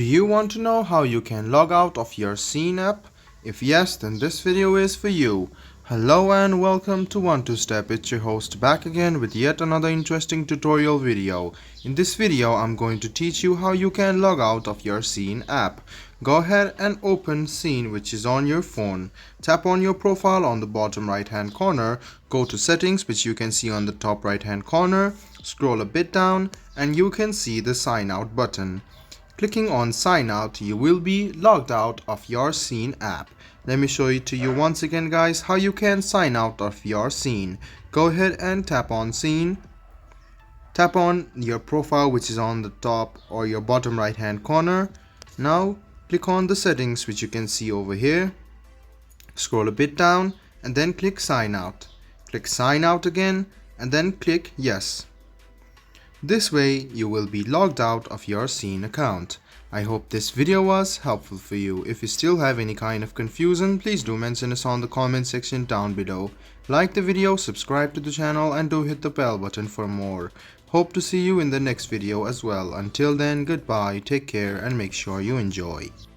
Do you want to know how you can log out of your Shein app? If yes, then this video is for you. Hello and welcome to 1-2-Step. It's your host back again with yet another interesting tutorial video. In this video, I'm going to teach you how you can log out of your Shein app. Go ahead and open Shein, which is on your phone. Tap on your profile on the bottom right hand corner. Go to settings, which you can see on the top right hand corner. Scroll a bit down and you can see the sign out button. Clicking on sign out, you will be logged out of your Shein app. Let me show it to you once again, guys, how you can sign out of your Shein. Go ahead and tap on Shein. Tap on your profile, which is on the top or your bottom right hand corner. Now click on the settings, which you can see over here. Scroll a bit down and then click sign out. Click sign out again and then click yes. This way you will be logged out of your Shein account. I hope this video was helpful for you. If you still have any kind of confusion, please do mention us on the comment section down below. Like the video, subscribe to the channel and do hit the bell button for more. Hope to see you in the next video as well. Until then, goodbye, take care and make sure you enjoy.